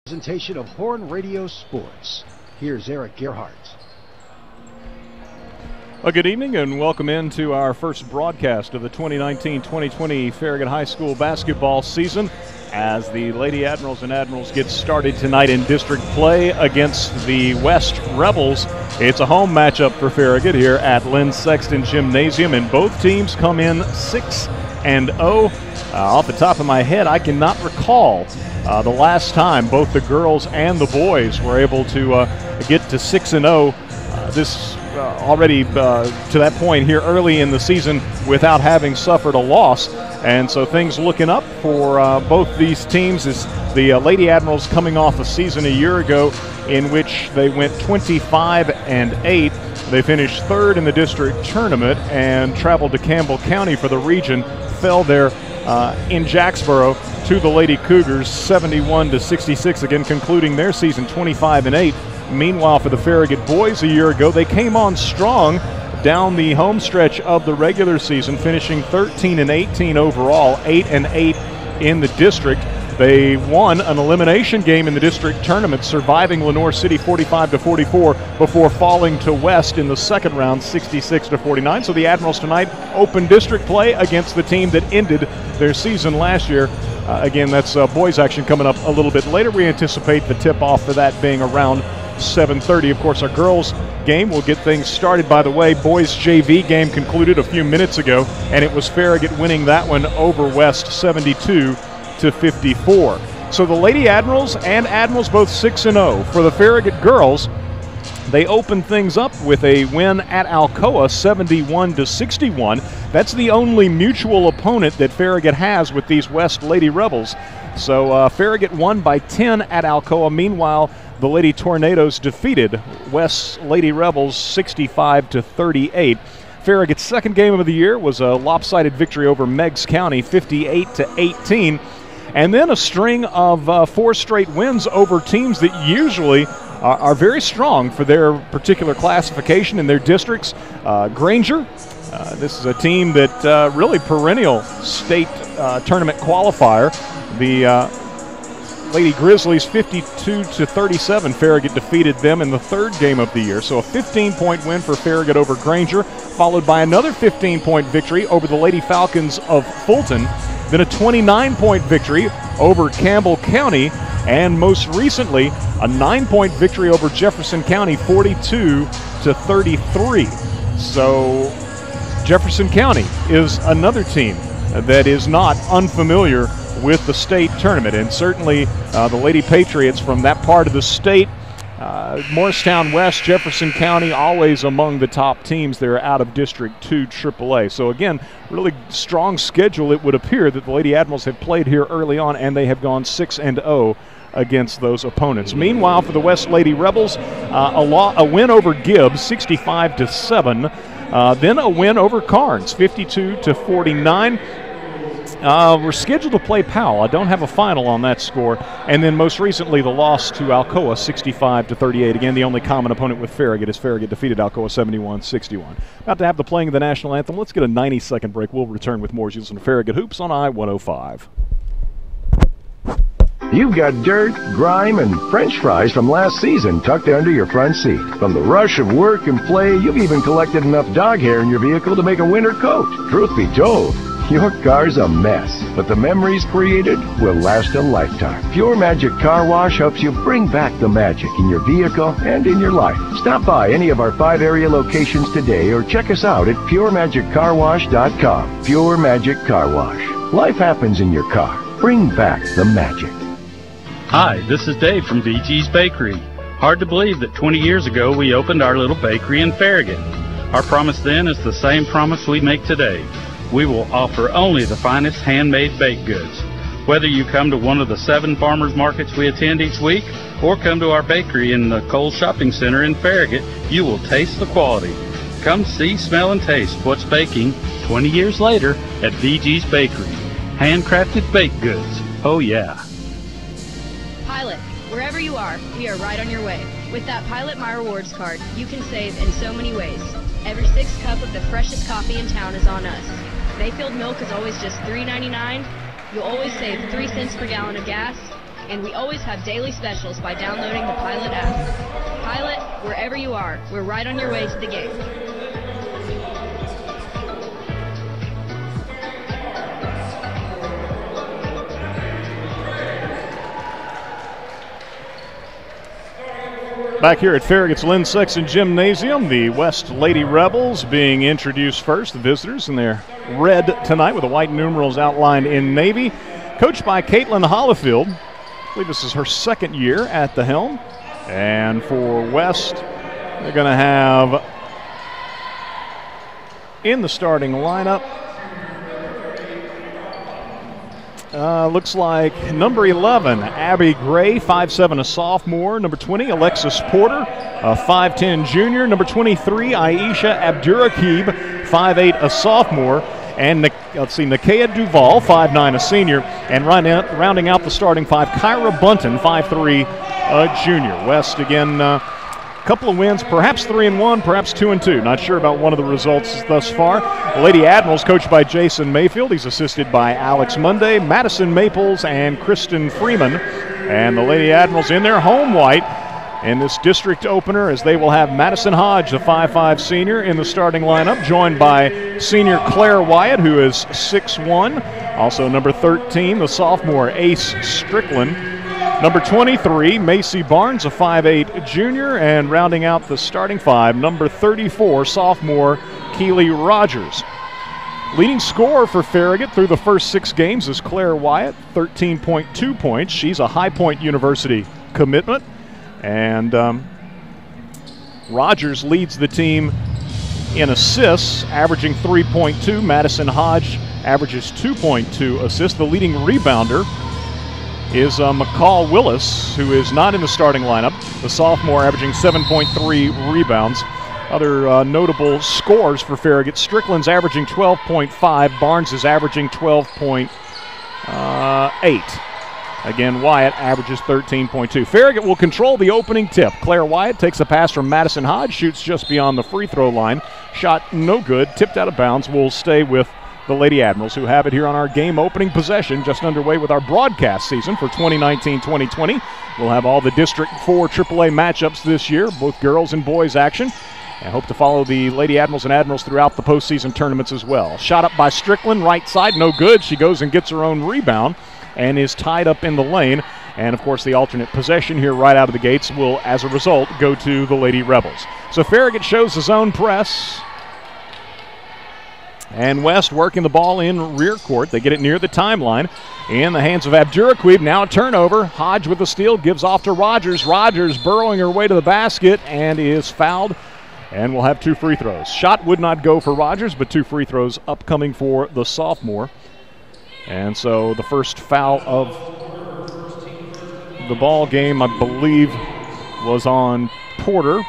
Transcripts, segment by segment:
Presentation of Horn Radio Sports. Here's Eric Gerhardt. Well, good evening and welcome into our first broadcast of the 2019-2020 Farragut High School basketball season as the Lady Admirals and Admirals get started tonight in district play against the West Rebels. It's a home matchup for Farragut here at Lynn Sexton Gymnasium, and both teams come in 6-0. Off the top of my head, I cannot recall the last time both the girls and the boys were able to get to 6-0. Already to that point here early in the season without having suffered a loss. And so things looking up for both these teams as the Lady Admirals coming off a season a year ago in which they went 25-8. They finished third in the district tournament and traveled to Campbell County for the region, fell there in Jacksboro to the Lady Cougars 71-66, again concluding their season 25-8. Meanwhile, for the Farragut boys a year ago, they came on strong down the home stretch of the regular season, finishing 13-18 overall, 8-8 in the district. They won an elimination game in the district tournament, surviving Lenoir City 45-44 before falling to West in the second round, 66-49. So the Admirals tonight open district play against the team that ended their season last year. Again, that's boys action coming up a little bit later. We anticipate the tip-off for that being around 7:30. Of course, our girls game will get things started. By the way, boys JV game concluded a few minutes ago, and it was Farragut winning that one over West 72-54. So the Lady Admirals and Admirals both 6-0. For the Farragut girls, they opened things up with a win at Alcoa 71-61. That's the only mutual opponent that Farragut has with these West Lady Rebels. So Farragut won by 10 at Alcoa. Meanwhile, the Lady Tornadoes defeated West Lady Rebels 65-38. Farragut's second game of the year was a lopsided victory over Meigs County 58-18. And then a string of 4 straight wins over teams that usually are very strong for their particular classification in their districts. Granger, this is a team that really perennial state tournament qualifier. The Lady Grizzlies 52-37. Farragut defeated them in the third game of the year. So a 15-point win for Farragut over Granger, followed by another 15-point victory over the Lady Falcons of Fulton. Then a 29-point victory over Campbell County, and most recently a 9-point victory over Jefferson County, 42-33. So Jefferson County is another team that is not unfamiliar with the state tournament, and certainly the Lady Patriots from that part of the state, Morristown West, Jefferson County, always among the top teams that are out of District 2 AAA. So again, really strong schedule it would appear that the Lady Admirals have played here early on, and they have gone 6-0 against those opponents. Meanwhile, for the West Lady Rebels, a win over Gibbs 65-7, then a win over Carnes 52-49. We're scheduled to play Powell. I don't have a final on that score. And then most recently the loss to Alcoa 65-38. Again, the only common opponent with Farragut is Farragut defeated Alcoa 71-61. About to have the playing of the national anthem. Let's get a 90-second break. We'll return with more. You listen to Farragut Hoops on I-105. You've got dirt, grime, and French fries from last season tucked under your front seat. From the rush of work and play, you've even collected enough dog hair in your vehicle to make a winter coat. Truth be told, your car's a mess, but the memories created will last a lifetime. Pure Magic Car Wash helps you bring back the magic in your vehicle and in your life. Stop by any of our 5 area locations today or check us out at PureMagicCarWash.com. Pure Magic Car Wash. Life happens in your car. Bring back the magic. Hi, this is Dave from VG's Bakery. Hard to believe that 20 years ago we opened our little bakery in Farragut. Our promise then is the same promise we make today. We will offer only the finest handmade baked goods. Whether you come to one of the 7 farmers markets we attend each week or come to our bakery in the Cole Shopping Center in Farragut, you will taste the quality. Come see, smell, and taste what's baking 20 years later at VG's Bakery. Handcrafted baked goods. Oh yeah. Pilot, wherever you are, we are right on your way. With that Pilot My Rewards card, you can save in so many ways. Every 6th cup of the freshest coffee in town is on us. Mayfield milk is always just $3.99. You'll always save 3 cents per gallon of gas. And we always have daily specials by downloading the Pilot app. Pilot, wherever you are, we're right on your way to the game. Back here at Farragut's Lynn Sexton Gymnasium, the West Lady Rebels being introduced first, the visitors, and they're red tonight with the white numerals outlined in navy. Coached by Caitlin Hollifield. I believe this is her second year at the helm. And for West, they're going to have in the starting lineup, looks like number 11, Abby Gray, 5'7", a sophomore. Number 20, Alexis Porter, a 5'10", junior. Number 23, Aisha Abdurakib, 5'8", a sophomore. And Nakia Duvall, 5'9", a senior. And rounding out the starting five, Kyra Bunton, 5'3", a junior. West again, couple of wins, perhaps 3-1, perhaps 2-2. Not sure about one of the results thus far. The Lady Admirals, coached by Jason Mayfield. He's assisted by Alex Monday, Madison Maples, and Kristen Freeman. And the Lady Admirals in their home white in this district opener, as they will have Madison Hodge, the 5'5" senior, in the starting lineup, joined by senior Claire Wyatt, who is 6'1". Also number 13, the sophomore Ace Strickland. Number 23, Macy Barnes, a 5'8" junior, and rounding out the starting five, number 34, sophomore Keely Rogers. Leading scorer for Farragut through the first 6 games is Claire Wyatt, 13.2 points. She's a High Point University commitment. And Rogers leads the team in assists, averaging 3.2. Madison Hodge averages 2.2 assists. The leading rebounder is McCall Willis, who is not in the starting lineup. The sophomore averaging 7.3 rebounds. Other notable scores for Farragut: Strickland's averaging 12.5. Barnes is averaging 12.8. Again, Wyatt averages 13.2. Farragut will control the opening tip. Claire Wyatt takes a pass from Madison Hodge, shoots just beyond the free throw line. Shot no good, tipped out of bounds. Will stay with the Lady Admirals, who have it here on our game opening possession, just underway with our broadcast season for 2019-2020. We'll have all the District 4 AAA matchups this year, both girls and boys action. I hope to follow the Lady Admirals and Admirals throughout the postseason tournaments as well. Shot up by Strickland, right side, no good. She goes and gets her own rebound and is tied up in the lane. And, of course, the alternate possession here right out of the gates will, as a result, go to the Lady Rebels. So Farragut shows his own press. And West working the ball in rear court. They get it near the timeline. In the hands of Abdurakib. Now a turnover. Hodge with the steal, gives off to Rogers. Rogers burrowing her way to the basket and is fouled. And we'll have 2 free throws. Shot would not go for Rogers, but 2 free throws upcoming for the sophomore. And so the first foul of the ball game, I believe, was on Porter.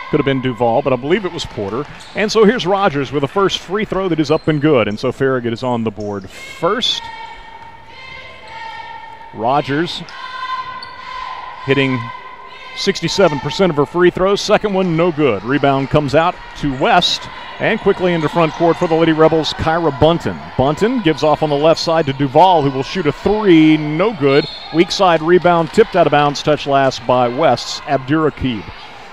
Could have been Duvall, but I believe it was Porter. And so here's Rogers with a first free throw that is up and good. And so Farragut is on the board first. Rogers hitting 67% of her free throws. Second one, no good. Rebound comes out to West. And quickly into front court for the Lady Rebels, Kyra Bunton. Bunton gives off on the left side to Duvall, who will shoot a 3. No good. Weak side rebound, tipped out of bounds, touched last by West's Abdurakib.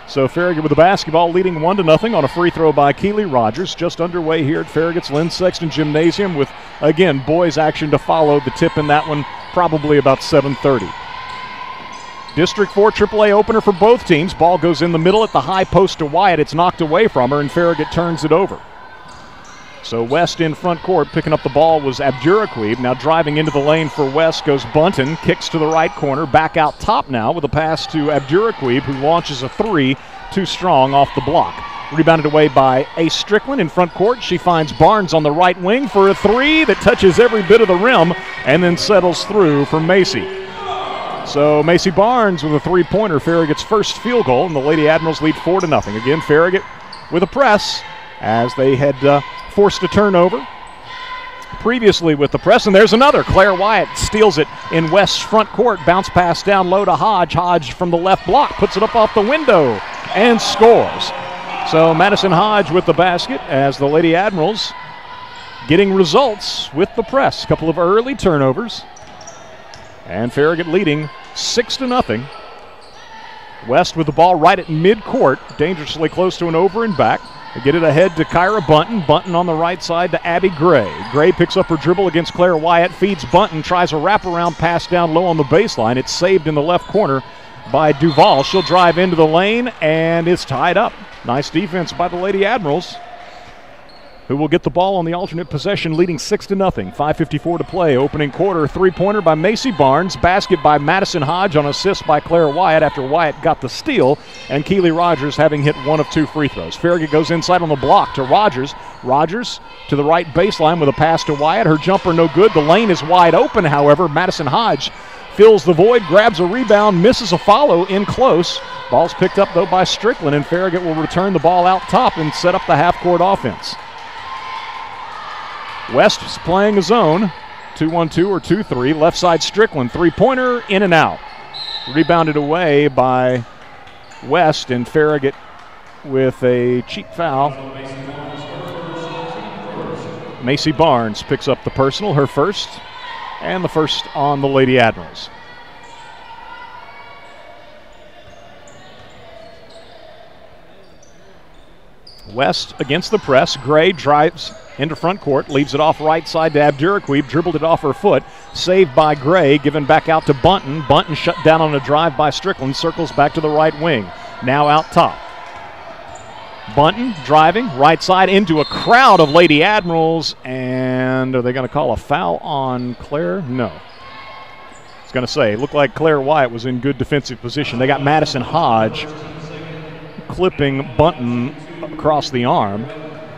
So Farragut with the basketball, leading 1-0 on a free throw by Keely Rogers. Just underway here at Farragut's Lynn Sexton Gymnasium with, again, boys action to follow. The tip in that one probably about 7:30. District 4 AAA opener for both teams. Ball goes in the middle at the high post to Wyatt. It's knocked away from her, and Farragut turns it over. So West in front court, picking up the ball was Abdurakib. Now driving into the lane for West goes Bunton. Kicks to the right corner. Back out top now with a pass to Abdurakib, who launches a 3. Too strong off the block. Rebounded away by Ace Strickland in front court. She finds Barnes on the right wing for a 3 that touches every bit of the rim and then settles through for Macy. So Macy Barnes with a 3-pointer, Farragut's first field goal, and the Lady Admirals lead 4-0. Again, Farragut with a press as they had forced a turnover previously with the press. And there's another. Claire Wyatt steals it in West's front court. Bounce pass down low to Hodge. Hodge from the left block puts it up off the window and scores. So Madison Hodge with the basket as the Lady Admirals getting results with the press. A couple of early turnovers. And Farragut leading 6-0. West with the ball right at midcourt, dangerously close to an over and back. They get it ahead to Kyra Bunton. Bunton on the right side to Abby Gray. Gray picks up her dribble against Claire Wyatt, feeds Bunton, tries a wraparound pass down low on the baseline. It's saved in the left corner by Duval. She'll drive into the lane, and it's tied up. Nice defense by the Lady Admirals, who will get the ball on the alternate possession, leading 6-0. 5:54 to play. Opening quarter, three-pointer by Macy Barnes. Basket by Madison Hodge on assist by Claire Wyatt after Wyatt got the steal, and Keely Rogers having hit one of 2 free throws. Farragut goes inside on the block to Rogers. Rogers to the right baseline with a pass to Wyatt. Her jumper no good. The lane is wide open, however. Madison Hodge fills the void, grabs a rebound, misses a follow in close. Ball's picked up, though, by Strickland, and Farragut will return the ball out top and set up the half-court offense. West is playing a zone, 2-1-2 or 2-3. Left side Strickland, three-pointer, in and out. Rebounded away by West, and Farragut with a cheap foul. Macy Barnes picks up the personal, her first, and the first on the Lady Admirals. West against the press. Gray drives into front court, leaves it off right side to Abduraquib, dribbled it off her foot, saved by Gray, given back out to Bunton. Bunton shut down on a drive by Strickland, circles back to the right wing, now out top. Bunton driving right side into a crowd of Lady Admirals, and are they going to call a foul on Claire? No. I was going to say, it looked like Claire Wyatt was in good defensive position. They got Madison Hodge clipping Bunton across the arm.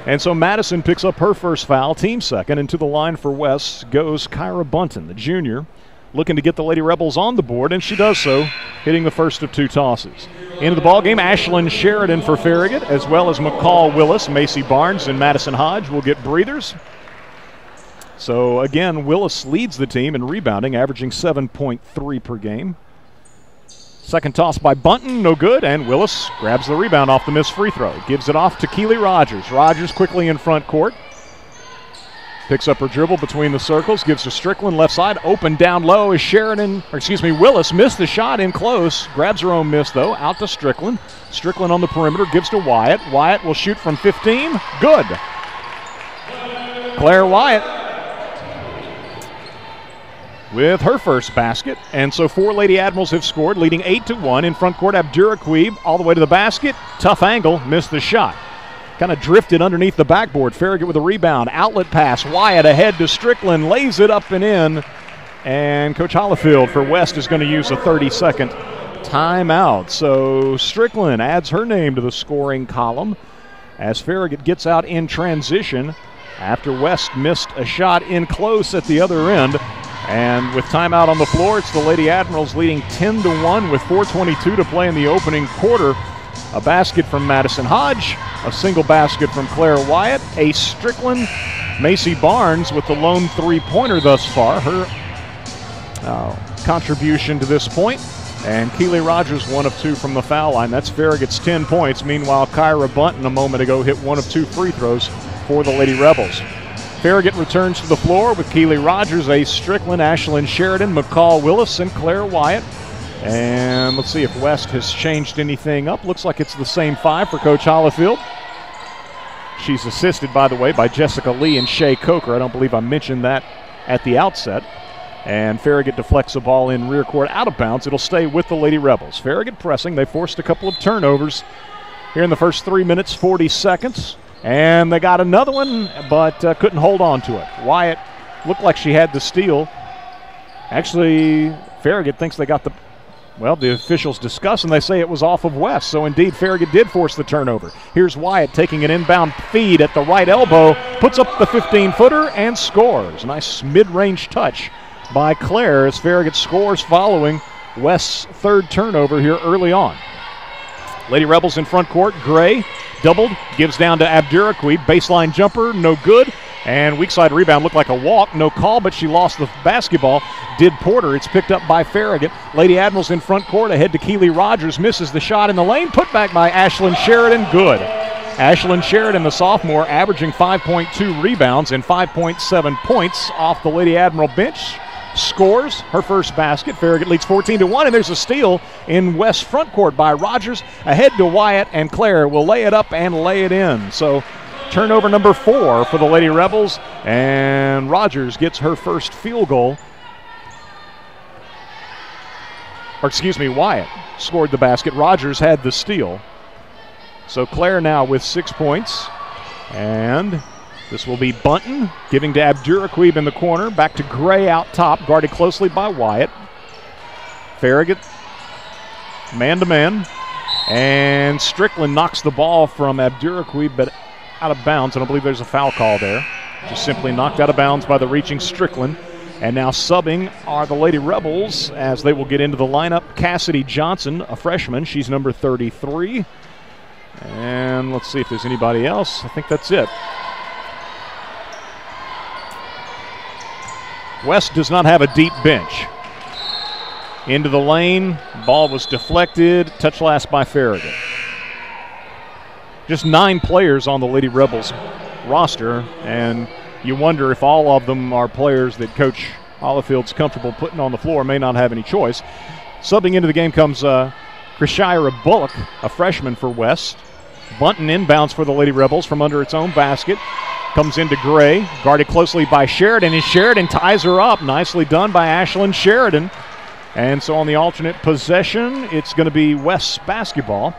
And so Madison picks up her first foul, team second, and to the line for West goes Kyra Bunton, the junior, looking to get the Lady Rebels on the board, and she does so, hitting the first of 2 tosses. Into the ballgame, Ashlyn Sheridan for Farragut, as well as McCall Willis. Macy Barnes and Madison Hodge will get breathers. So again, Willis leads the team in rebounding, averaging 7.3 per game. Second toss by Bunton, no good, and Willis grabs the rebound off the missed free throw. Gives it off to Keely Rogers. Rogers quickly in front court. Picks up her dribble between the circles, gives to Strickland, left side, open down low as Willis missed the shot in close. Grabs her own miss, though, out to Strickland. Strickland on the perimeter, gives to Wyatt. Wyatt will shoot from 15, good. Claire Wyatt with her first basket, and so 4 Lady Admirals have scored, leading 8-1. In front court, Abduraquib all the way to the basket. Tough angle, missed the shot. Kind of drifted underneath the backboard. Farragut with a rebound, outlet pass. Wyatt ahead to Strickland, lays it up and in. And Coach Hollifield for West is going to use a 30-second timeout. So Strickland adds her name to the scoring column as Farragut gets out in transition after West missed a shot in close at the other end. And with timeout on the floor, it's the Lady Admirals leading 10-1 with 4:22 to play in the opening quarter. A basket from Madison Hodge, a single basket from Claire Wyatt, a Strickland, Macy Barnes with the lone three-pointer thus far, her contribution to this point. And Keely Rogers 1 of 2 from the foul line. That's Farragut's 10 points. Meanwhile, Kyra Bunton a moment ago hit 1 of 2 free throws for the Lady Rebels. Farragut returns to the floor with Keely Rogers, Ace Strickland, Ashlyn Sheridan, McCall Willis, and Claire Wyatt. And let's see if West has changed anything up. Looks like it's the same 5 for Coach Hollifield. She's assisted, by the way, by Jessica Lee and Shay Coker. I don't believe I mentioned that at the outset. And Farragut deflects the ball in rear court out of bounds. It'll stay with the Lady Rebels. Farragut pressing. They forced a couple of turnovers here in the first 3 minutes, 40 seconds. And they got another one, but couldn't hold on to it. Wyatt looked like she had the steal. Actually, Farragut thinks they got the, well, the officials discuss, and they say it was off of West. So, indeed, Farragut did force the turnover. Here's Wyatt taking an inbound feed at the right elbow, puts up the 15-footer, and scores. Nice mid-range touch by Claire as Farragut scores following West's 3rd turnover here early on. Lady Rebels in front court. Gray doubled, gives down to Abduraquib. Baseline jumper, no good. And weak side rebound looked like a walk. No call, but she lost the basketball. Did Porter. It's picked up by Farragut. Lady Admirals in front court ahead to Keely Rogers. Misses the shot in the lane. Put back by Ashlyn Sheridan. Good. Ashlyn Sheridan, the sophomore, averaging 5.2 rebounds and 5.7 points off the Lady Admiral bench, scores her first basket. Farragut leads 14-1, and there's a steal in West front court by Rogers. Ahead to Wyatt, and Claire will lay it up and lay it in. So turnover number 4 for the Lady Rebels, and Rogers gets her first field goal. Or excuse me, Wyatt scored the basket. Rogers had the steal. So Claire now with 6 points, and this will be Bunton giving to Abduraquib in the corner. Back to Gray out top, guarded closely by Wyatt. Farragut man-to-man, and Strickland knocks the ball from Abduraquib, but out of bounds, and I believe there's a foul call there. Just simply knocked out of bounds by the reaching Strickland. And now subbing are the Lady Rebels as they will get into the lineup. Cassidy Johnson, a freshman. She's number 33. And let's see if there's anybody else. I think that's it. West does not have a deep bench. Into the lane. Ball was deflected. Touch last by Farragut. Just 9 players on the Lady Rebels roster, and you wonder if all of them are players that Coach Hollifield's comfortable putting on the floor, may not have any choice. Subbing into the game comes Krishira Bullock, a freshman for West. Bunton inbounds for the Lady Rebels from under its own basket. Comes into Gray, guarded closely by Sheridan, and Sheridan ties her up. Nicely done by Ashlyn Sheridan. And so on the alternate possession, it's going to be West's basketball.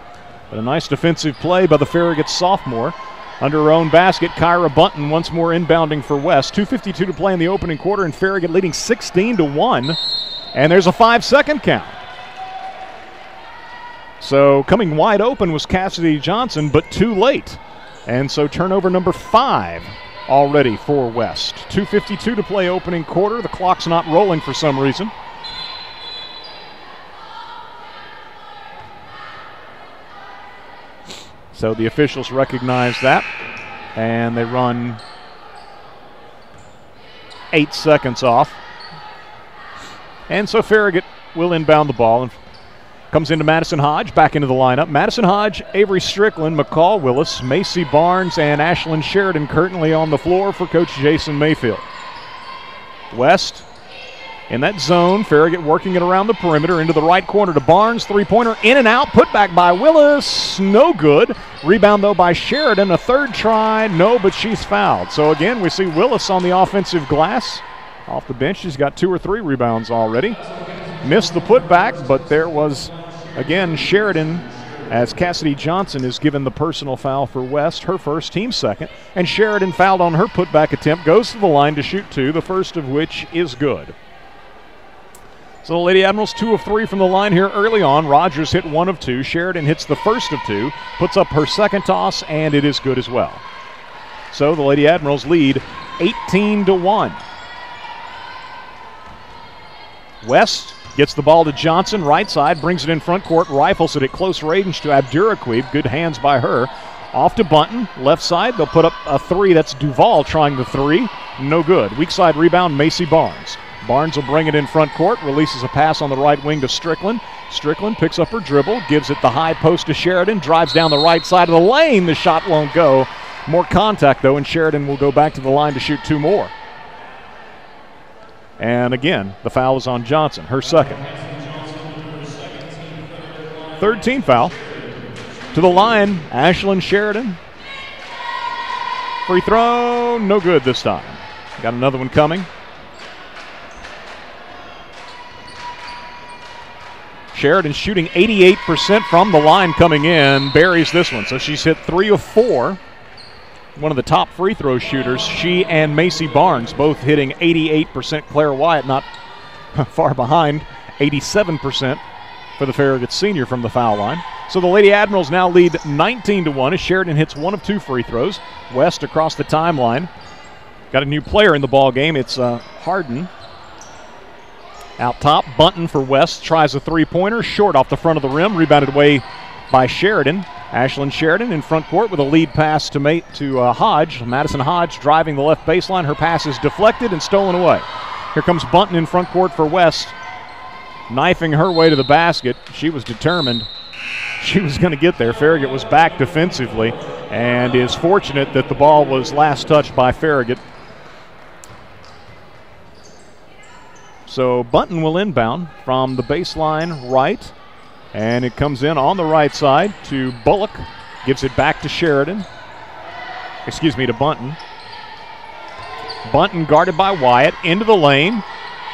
But a nice defensive play by the Farragut sophomore. Under her own basket, Kyra Bunton once more inbounding for West. 2:52 to play in the opening quarter, and Farragut leading 16-1. And there's a 5-second count. So coming wide open was Cassidy Johnson, but too late. And so turnover number 5 already for West. 2:52 to play opening quarter. The clock's not rolling for some reason. So the officials recognize that, and they run 8 seconds off. And so Farragut will inbound the ball and comes into Madison Hodge, back into the lineup. Madison Hodge, Avery Strickland, McCall Willis, Macy Barnes, and Ashlyn Sheridan currently on the floor for Coach Jason Mayfield. West in that zone. Farragut working it around the perimeter into the right corner to Barnes. Three-pointer in and out. Put back by Willis. No good. Rebound, though, by Sheridan. A third try. No, but she's fouled. So, again, we see Willis on the offensive glass. Off the bench, she's got 2 or 3 rebounds already. Missed the putback, but there was, again, Sheridan, as Cassidy Johnson is given the personal foul for West, her first, team second. And Sheridan fouled on her putback attempt. Goes to the line to shoot 2, the first of which is good. So the Lady Admirals 2 of 3 from the line here early on. Rogers hit 1 of 2. Sheridan hits the first of 2, puts up her second toss, and it is good as well. So the Lady Admirals lead 18-1. West gets the ball to Johnson, right side, brings it in front court, rifles it at close range to Abduraquib. Good hands by her. Off to Bunton, left side. They'll put up a 3. That's Duval trying the 3. No good. Weak side rebound, Macy Barnes. Barnes will bring it in front court, releases a pass on the right wing to Strickland. Strickland picks up her dribble, gives it the high post to Sheridan, drives down the right side of the lane. The shot won't go. More contact, though, and Sheridan will go back to the line to shoot 2 more. And again, the foul is on Johnson, her second. Third team foul. To the line, Ashlyn Sheridan. Free throw, no good this time. Got another one coming. Sheridan shooting 88% from the line coming in, buries this one. So she's hit 3 of 4. One of the top free throw shooters, she and Macy Barnes both hitting 88%. Claire Wyatt not far behind, 87% for the Farragut senior from the foul line. So the Lady Admirals now lead 19-1 as Sheridan hits 1 of 2 free throws. West across the timeline. Got a new player in the ball game. It's Harden. Out top, Bunton for West tries a three-pointer, short off the front of the rim, rebounded away by Sheridan. Ashlyn Sheridan in front court with a lead pass to Hodge. Madison Hodge driving the left baseline. Her pass is deflected and stolen away. Here comes Bunton in front court for West, knifing her way to the basket. She was determined. she was going to get there. Farragut was back defensively and is fortunate that the ball was last touched by Farragut. So Bunton will inbound from the baseline right, and it comes in on the right side to Bullock. Gives it back to Sheridan. To Bunton. Bunton guarded by Wyatt into the lane.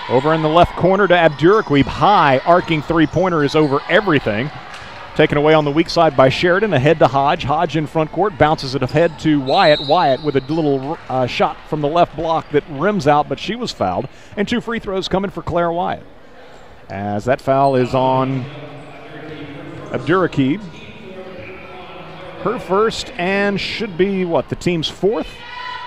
Over in the left corner to Abduraquib. High arcing three-pointer is over everything. Taken away on the weak side by Sheridan. Ahead to Hodge. Hodge in front court. Bounces it ahead to Wyatt. Wyatt with a little shot from the left block that rims out, but she was fouled. And 2 free throws coming for Claire Wyatt. As that foul is on Abduraquib. Her first and should be, the team's fourth?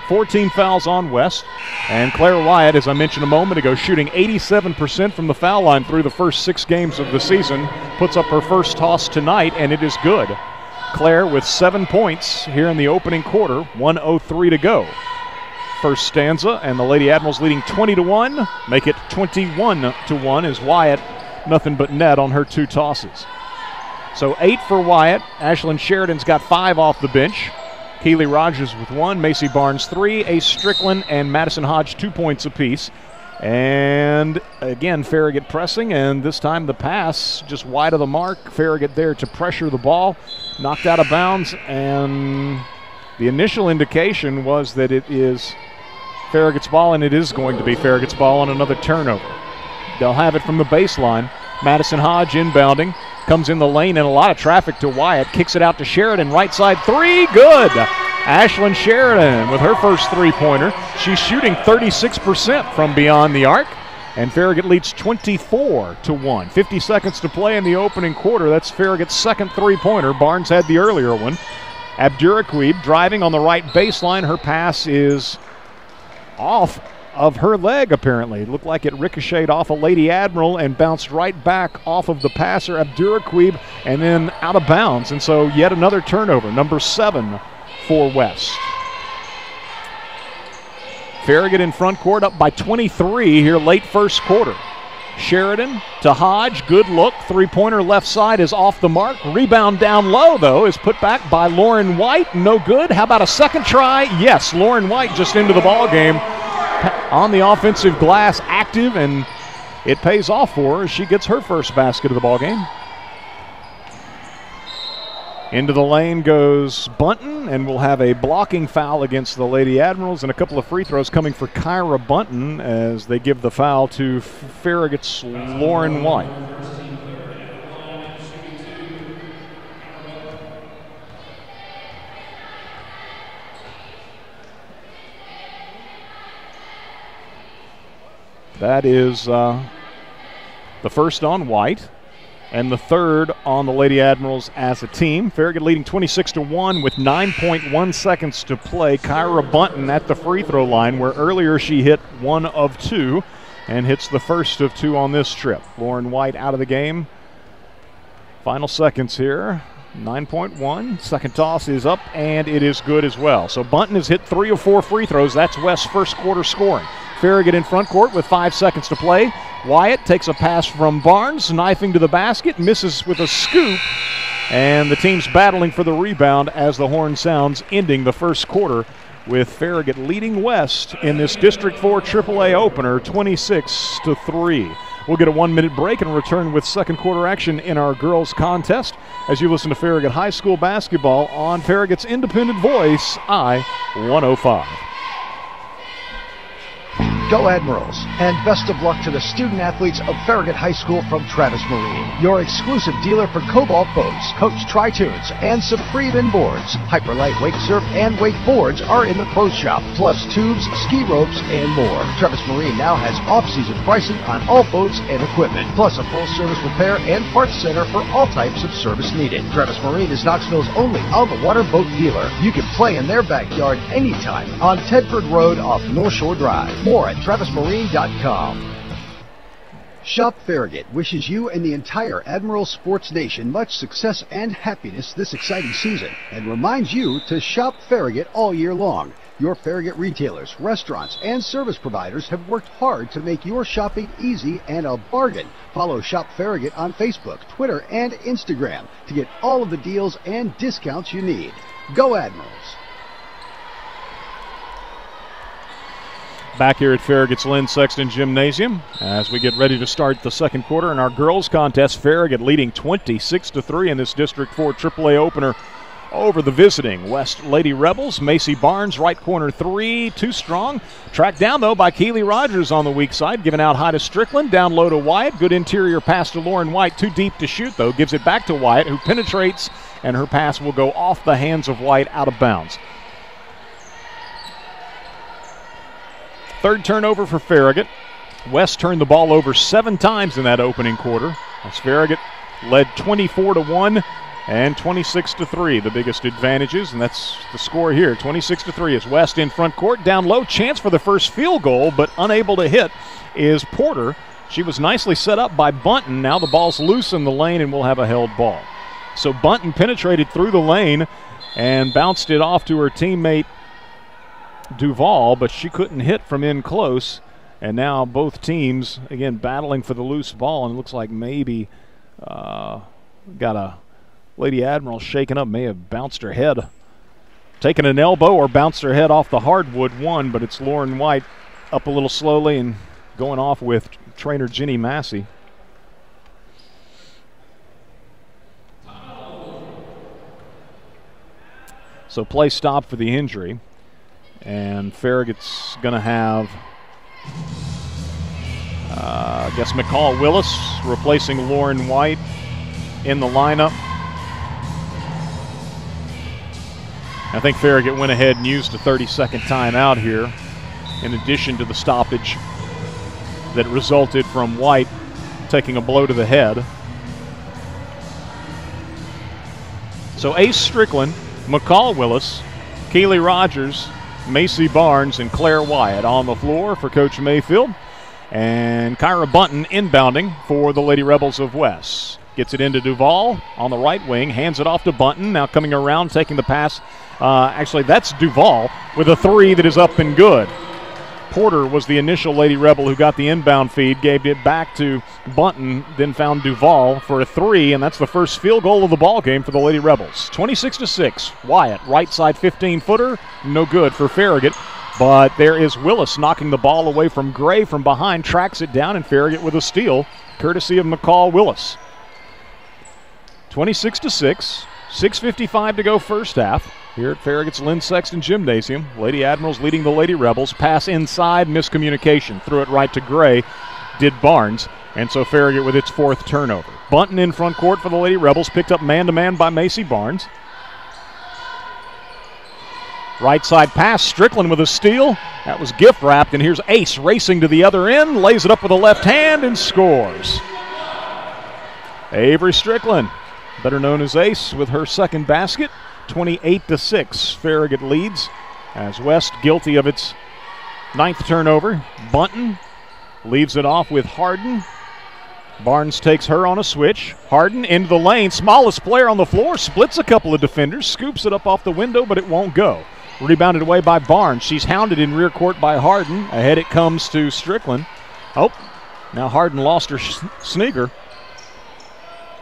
14 fouls on West. And Claire Wyatt, as I mentioned a moment ago, shooting 87% from the foul line through the first 6 games of the season, puts up her first toss tonight, and it is good. Claire with 7 points here in the opening quarter, 1:03 to go. First stanza, and the Lady Admirals leading 20-1, make it 21-1 as Wyatt nothing but net on her 2 tosses. So 8 for Wyatt. Ashlyn Sheridan's got 5 off the bench. Keely Rogers with 1, Macy Barnes 3, Ace Strickland and Madison Hodge 2 points apiece. And again, Farragut pressing, and this time the pass just wide of the mark. Farragut there to pressure the ball, knocked out of bounds, and the initial indication was that it is Farragut's ball, and it is going to be Farragut's ball on another turnover. They'll have it from the baseline. Madison Hodge inbounding. Comes in the lane and a lot of traffic to Wyatt. Kicks it out to Sheridan. Right side 3. Good. Ashlyn Sheridan with her first 3-pointer. She's shooting 36% from beyond the arc. And Farragut leads 24-1. 50 seconds to play in the opening quarter. That's Farragut's second 3-pointer. Barnes had the earlier one. Abduraquib driving on the right baseline. Her pass is off of her leg, apparently. It looked like it ricocheted off a Lady Admiral and bounced right back off of the passer, Abduraquib, and then out of bounds. And so yet another turnover, number 7 for West. Farragut in front court up by 23 here late first quarter. Sheridan to Hodge, good look. 3-pointer left side is off the mark. Rebound down low, though, is put back by Lauren White. No good. How about a second try? Yes, Lauren White just into the ball game. On the offensive glass, active, and it pays off for her as she gets her first basket of the ball game. Into the lane goes Bunton, and we'll have a blocking foul against the Lady Admirals and a couple of free throws coming for Kyra Bunton as they give the foul to Farragut's Lauren White. That is the first on White and the third on the Lady Admirals as a team. Farragut leading 26-1 with 9.1 seconds to play. Kyra Bunton at the free throw line, where earlier she hit 1 of 2 and hits the first of 2 on this trip. Lauren White out of the game. Final seconds here. 9.1. Second toss is up, and it is good as well. So Bunton has hit 3 of 4 free throws. That's West's first quarter scoring. Farragut in front court with 5 seconds to play. Wyatt takes a pass from Barnes, knifing to the basket, misses with a scoop, and the team's battling for the rebound as the horn sounds, ending the first quarter with Farragut leading West in this District 4 AAA opener 26-3. We'll get a 1-minute break and return with second quarter action in our girls contest as you listen to Farragut High School basketball on Farragut's independent voice, I-105. Go Admirals, and best of luck to the student athletes of Farragut High School from Travis Marine, your exclusive dealer for Cobalt boats, Coach Tri-Tunes, and Supreme Boards. Hyperlight wake surf and wakeboards are in the pro shop, plus tubes, ski ropes, and more. Travis Marine now has off-season pricing on all boats and equipment, plus a full-service repair and parts center for all types of service needed. Travis Marine is Knoxville's only on-the-water boat dealer. You can play in their backyard anytime on Tedford Road off North Shore Drive. More at TravisMarine.com. Shop Farragut wishes you and the entire Admiral Sports Nation much success and happiness this exciting season, and reminds you to shop Farragut all year long. Your Farragut retailers, restaurants, and service providers have worked hard to make your shopping easy and a bargain. Follow Shop Farragut on Facebook, Twitter, and Instagram to get all of the deals and discounts you need. Go Admirals! Back here at Farragut's Lynn Sexton Gymnasium as we get ready to start the second quarter in our girls contest. Farragut leading 26-3 in this District 4 AAA opener over the visiting West Lady Rebels. Macy Barnes, right corner three, too strong. Tracked down, though, by Keely Rogers on the weak side, giving out high to Strickland, down low to Wyatt. Good interior pass to Lauren White, too deep to shoot, though. Gives it back to Wyatt, who penetrates, and her pass will go off the hands of White, out of bounds. Third turnover for Farragut. West turned the ball over 7 times in that opening quarter, as Farragut led 24-1 and 26-3, the biggest advantages, and that's the score here. 26-3 is West in front court, down low, chance for the first field goal, but unable to hit is Porter. She was nicely set up by Bunton. Now the ball's loose in the lane, and we'll have a held ball. So Bunton penetrated through the lane and bounced it off to her teammate Duval, but she couldn't hit from in close. And now both teams, again, battling for the loose ball, and it looks like maybe got a Lady Admiral shaken up, may have bounced her head, taken an elbow or bounced her head off the hardwood one, but it's Lauren White up a little slowly and going off with trainer Jenny Massey. So play stopped for the injury. And Farragut's going to have, I guess, McCall Willis replacing Lauren White in the lineup. I think Farragut went ahead and used a 30-second timeout here, in addition to the stoppage that resulted from White taking a blow to the head. So Ace Strickland, McCall Willis, Keely Rogers, Macy Barnes, and Claire Wyatt on the floor for Coach Mayfield. And Kyra Bunton inbounding for the Lady Rebels of West. Gets it into Duval on the right wing, hands it off to Bunton. Now coming around, taking the pass. Actually, that's Duval with a three that is up and good. Porter was the initial Lady Rebel who got the inbound feed, gave it back to Bunton, then found Duval for a three, and that's the first field goal of the ball game for the Lady Rebels. 26-6. Wyatt, right side 15-footer, no good for Farragut, but there is Willis knocking the ball away from Gray from behind, tracks it down, and Farragut with a steal, courtesy of McCall Willis. 26-6, 6:55 to go first half. Here at Farragut's Lynn Sexton Gymnasium, Lady Admirals leading the Lady Rebels. Pass inside, miscommunication. Threw it right to Gray, did Barnes, and so Farragut with its 4th turnover. Bunton in front court for the Lady Rebels, picked up man-to-man by Macy Barnes. Right side pass, Strickland with a steal. That was gift wrapped, and here's Ace racing to the other end, lays it up with a left hand and scores. Avery Strickland, better known as Ace, with her second basket. 28-6, Farragut leads as West guilty of its 9th turnover. Bunton leaves it off with Harden. Barnes takes her on a switch. Harden into the lane, smallest player on the floor, splits a couple of defenders, scoops it up off the window, but it won't go. Rebounded away by Barnes. She's hounded in rear court by Harden. Ahead it comes to Strickland. Oh, now Harden lost her sneaker.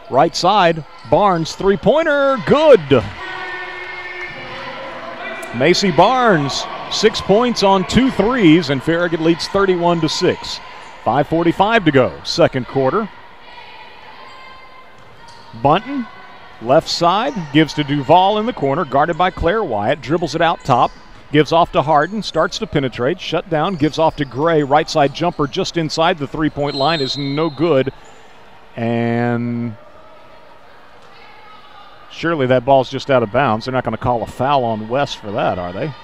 Right side, Barnes, three-pointer, good. Macy Barnes, 6 points on 2 threes, and Farragut leads 31-6. 5:45 to go, second quarter. Bunton, left side, gives to Duval in the corner, guarded by Claire Wyatt, dribbles it out top, gives off to Harden, starts to penetrate, shut down, gives off to Gray, right side jumper just inside the three-point line is no good, and surely that ball's just out of bounds. They're not going to call a foul on West for that, are they?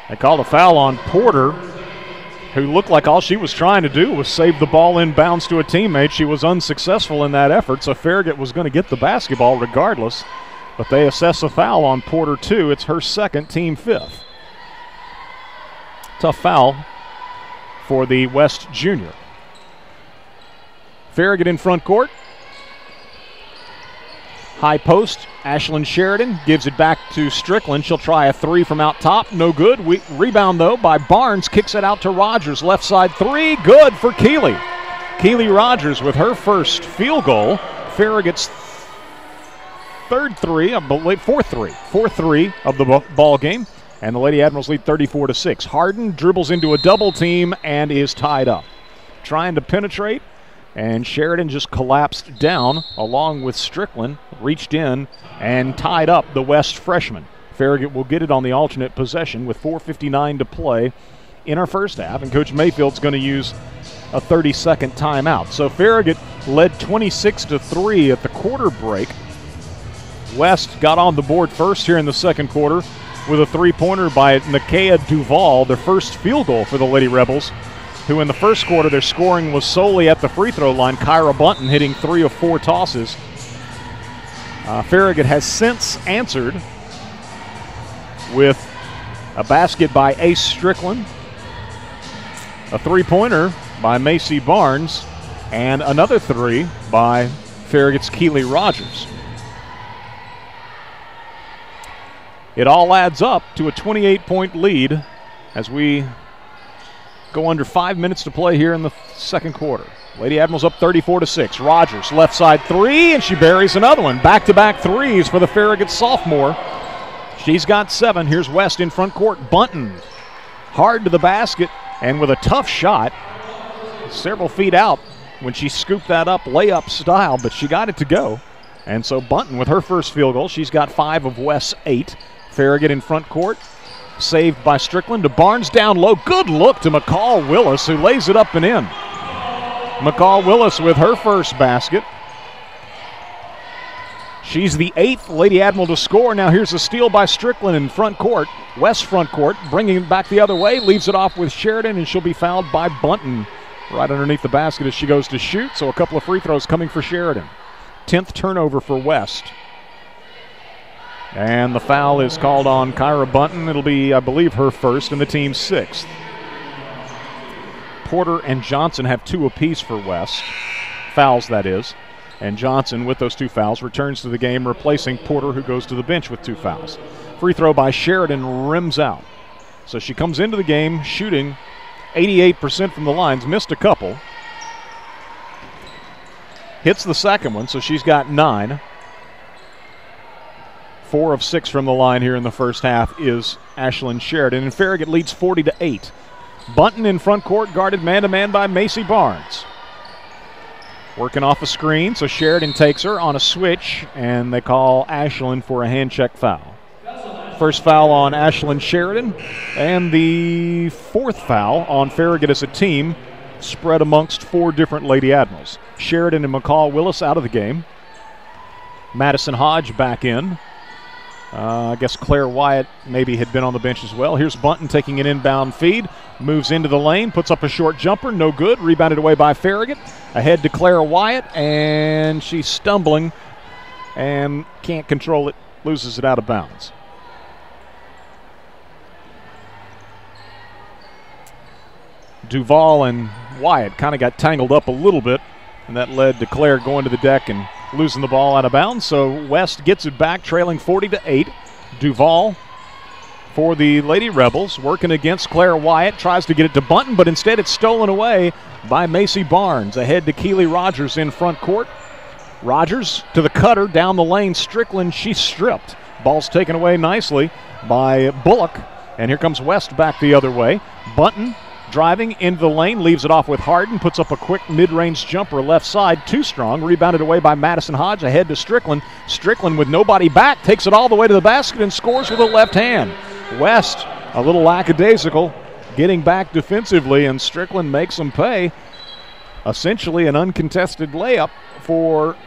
They called a foul on Porter, who looked like all she was trying to do was save the ball inbounds to a teammate. She was unsuccessful in that effort, so Farragut was going to get the basketball regardless. But they assess a foul on Porter, too. It's her second, team 5th. Tough foul for the West junior. Farragut in front court. High post, Ashlyn Sheridan gives it back to Strickland. She'll try a three from out top. No good. Rebound, though, by Barnes. Kicks it out to Rogers. Left side three. Good for Keeley. Keeley Rogers with her first field goal. Farragut's third three, I believe, fourth three of the ball game. And the Lady Admirals lead 34-6. Harden dribbles into a double team and is tied up. Trying to penetrate. And Sheridan just collapsed down along with Strickland, reached in and tied up the West freshman. Farragut will get it on the alternate possession with 4:59 to play in our first half, and Coach Mayfield's going to use a 30-second timeout. So Farragut led 26-3 at the quarter break. West got on the board first here in the second quarter with a three-pointer by Nakia Duvall, their first field goal for the Lady Rebels, who in the first quarter their scoring was solely at the free throw line. Kyra Bunton hitting 3 of 4 tosses. Farragut has since answered with a basket by Ace Strickland, a three-pointer by Macy Barnes, and another three by Farragut's Keeley Rogers. It all adds up to a 28-point lead as we go under 5 minutes to play here in the second quarter. Lady Admirals up 34-6. Rogers, left side three, and she buries another one. Back-to-back threes for the Farragut sophomore. She's got 7. Here's West in front court. Bunton hard to the basket, and with a tough shot, several feet out when she scooped that up layup style, but she got it to go. And so Bunton with her first field goal. She's got 5 of West's 8. Farragut in front court. Saved by Strickland to Barnes down low. Good look to McCall Willis, who lays it up and in. McCall Willis with her first basket. She's the 8th Lady Admiral to score. Now here's a steal by Strickland in front court. West front court, bringing it back the other way. Leaves it off with Sheridan, and she'll be fouled by Bunton right underneath the basket as she goes to shoot. So a couple of free throws coming for Sheridan. 10th turnover for West. And the foul is called on Kyra Bunton. It'll be, I believe, her first and the team's 6th. Porter and Johnson have 2 apiece for West. Fouls, that is. And Johnson, with those 2 fouls, returns to the game, replacing Porter, who goes to the bench with 2 fouls. Free throw by Sheridan rims out. So she comes into the game shooting 88% from the lines, missed a couple. Hits the second one, so she's got 9. 4 of 6 from the line here in the first half is Ashlyn Sheridan, and Farragut leads 40-8. Bunton in front court, guarded man-to-man by Macy Barnes. Working off a screen, so Sheridan takes her on a switch, and they call Ashlyn for a hand check foul. First foul on Ashlyn Sheridan, and the 4th foul on Farragut as a team, spread amongst 4 different Lady Admirals. Sheridan and McCall Willis out of the game. Madison Hodge back in. I guess Claire Wyatt maybe had been on the bench as well. Here's Bunton taking an inbound feed. Moves into the lane, puts up a short jumper. No good. Rebounded away by Farragut. Ahead to Claire Wyatt, and she's stumbling and can't control it. Loses it out of bounds. Duvall and Wyatt kind of got tangled up a little bit, and that led to Claire going to the deck and losing the ball out of bounds. So West gets it back, trailing 40-8. Duvall for the Lady Rebels, working against Claire Wyatt, tries to get it to Bunton, but instead it's stolen away by Macy Barnes. Ahead to Keeley Rogers in front court. Rogers to the cutter, down the lane. Strickland, she's stripped. Ball's taken away nicely by Bullock, and here comes West back the other way. Bunton driving into the lane, leaves it off with Harden, puts up a quick mid-range jumper left side, too strong, rebounded away by Madison Hodge, ahead to Strickland. Strickland with nobody back, takes it all the way to the basket and scores with a left hand. West, a little lackadaisical, getting back defensively, and Strickland makes them pay. Essentially an uncontested layup for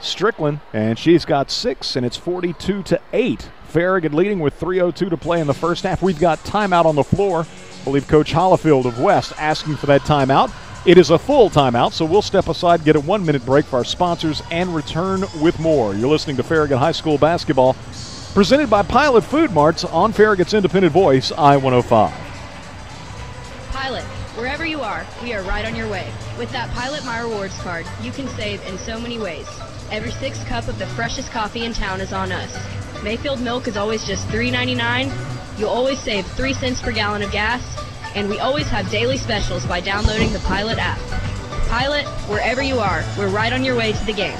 Strickland, and she's got 6, and it's 42-8. Farragut leading with 3:02 to play in the first half. We've got timeout on the floor. I believe Coach Hollifield of West asking for that timeout. It is a full timeout, so we'll step aside, get a 1-minute break for our sponsors, and return with more. You're listening to Farragut High School basketball, presented by Pilot Food Marts on Farragut's independent voice, I-105. Pilot, wherever you are, we are right on your way. With that Pilot My Rewards card, you can save in so many ways. Every 6th cup of the freshest coffee in town is on us. Mayfield milk is always just $3.99. You'll always save 3 cents per gallon of gas, and we always have daily specials by downloading the Pilot app. Pilot, wherever you are, we're right on your way to the game.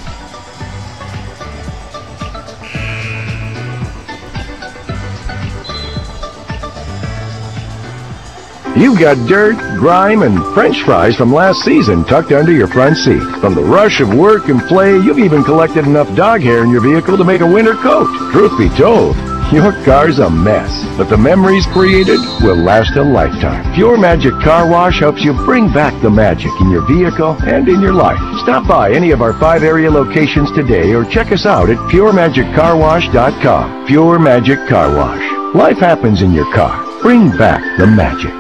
You've got dirt, grime, and French fries from last season tucked under your front seat. From the rush of work and play, you've even collected enough dog hair in your vehicle to make a winter coat. Truth be told, your car's a mess, but the memories created will last a lifetime. Pure Magic Car Wash helps you bring back the magic in your vehicle and in your life. Stop by any of our 5 area locations today or check us out at PureMagicCarWash.com. Pure Magic Car Wash. Life happens in your car. Bring back the magic.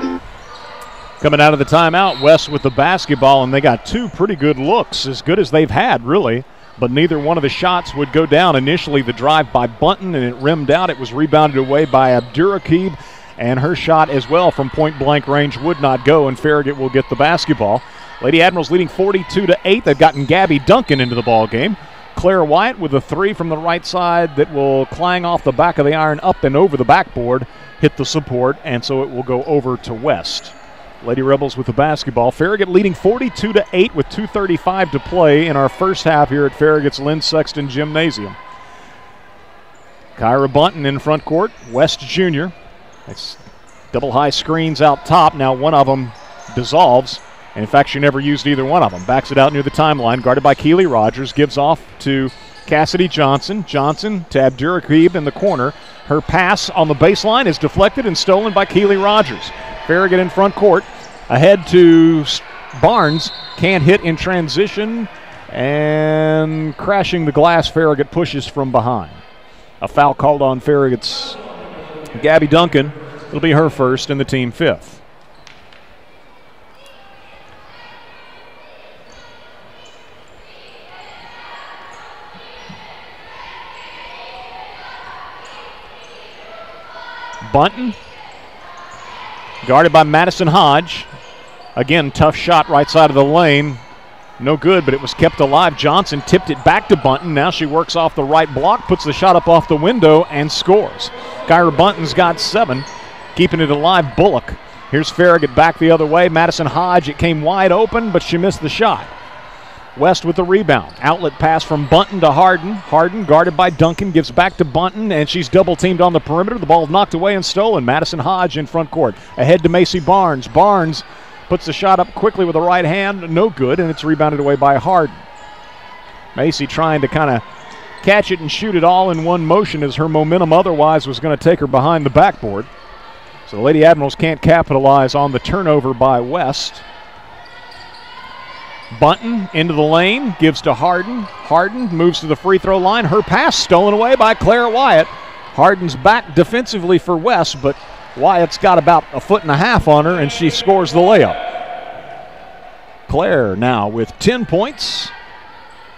Coming out of the timeout, West with the basketball, and they got 2 pretty good looks, as good as they've had, really. But neither one of the shots would go down. Initially, the drive by Bunton, and it rimmed out. It was rebounded away by Abdurakib, and her shot as well from point-blank range would not go, and Farragut will get the basketball. Lady Admirals leading 42-8. They've gotten Gabby Duncan into the ball game. Claire Wyatt with a 3 from the right side that will clang off the back of the iron up and over the backboard, hit the support, and so it will go over to West. Lady Rebels with the basketball. Farragut leading 42-8 with 2:35 to play in our first half here at Farragut's Lynn Sexton Gymnasium. Kyra Bunton in front court. West Jr. It's double high screens out top. Now one of them dissolves. And in fact, she never used either one of them. Backs it out near the timeline. Guarded by Keely Rogers. Gives off to Cassidy Johnson. Johnson to Abdurakib in the corner. Her pass on the baseline is deflected and stolen by Keely Rogers. Farragut in front court. Ahead to Barnes. Can't hit in transition. And crashing the glass, Farragut pushes from behind. A foul called on Farragut's Gabby Duncan. It'll be her first and the team 5th. Bunton, guarded by Madison Hodge. Again, tough shot right side of the lane. No good, but it was kept alive. Johnson tipped it back to Bunton. Now she works off the right block, puts the shot up off the window, and scores. Kyra Bunton's got 7, keeping it alive. Bullock. Here's Farragut back the other way. Madison Hodge, it came wide open, but she missed the shot. West with the rebound. Outlet pass from Bunton to Harden. Harden, guarded by Duncan, gives back to Bunton, and she's double-teamed on the perimeter. The ball knocked away and stolen. Madison Hodge in front court. Ahead to Macy Barnes. Barnes puts the shot up quickly with the right hand. No good, and it's rebounded away by Harden. Macy trying to kind of catch it and shoot it all in one motion as her momentum otherwise was going to take her behind the backboard. So the Lady Admirals can't capitalize on the turnover by West. Bunton into the lane, gives to Harden. Harden moves to the free throw line. Her pass stolen away by Claire Wyatt. Harden's back defensively for West, but Wyatt's got about 1.5 feet on her, and she scores the layup. Claire now with 10 points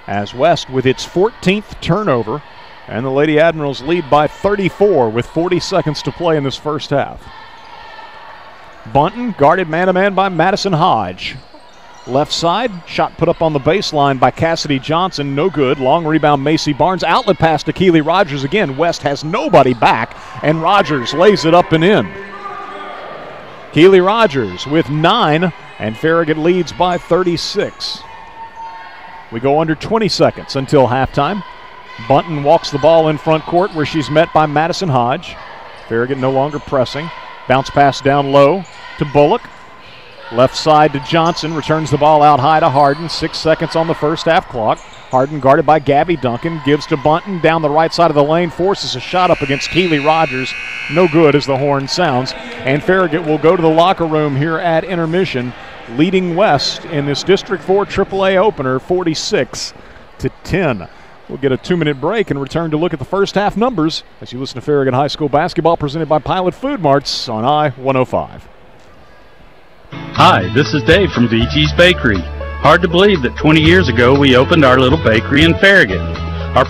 as West with its 14th turnover, and the Lady Admirals lead by 34 with 40 seconds to play in this first half. Bunton guarded man-to-man by Madison Hodge. Left side, shot put up on the baseline by Cassidy Johnson, no good. Long rebound, Macy Barnes. Outlet pass to Keely Rogers again. West has nobody back, and Rogers lays it up and in. Keely Rogers with 9, and Farragut leads by 36. We go under 20 seconds until halftime. Bunton walks the ball in front court where she's met by Madison Hodge. Farragut no longer pressing. Bounce pass down low to Bullock. Left side to Johnson, returns the ball out high to Harden. 6 seconds on the first half clock. Harden guarded by Gabby Duncan, gives to Bunton down the right side of the lane, forces a shot up against Keely Rogers. No good as the horn sounds. And Farragut will go to the locker room here at intermission, leading West in this District 4 AAA opener 46-10. We'll get a 2-minute break and return to look at the first half numbers as you listen to Farragut High School basketball presented by Pilot Food Marts on I-105. Hi, this is Dave from VG's Bakery. Hard to believe that 20 years ago we opened our little bakery in Farragut. Our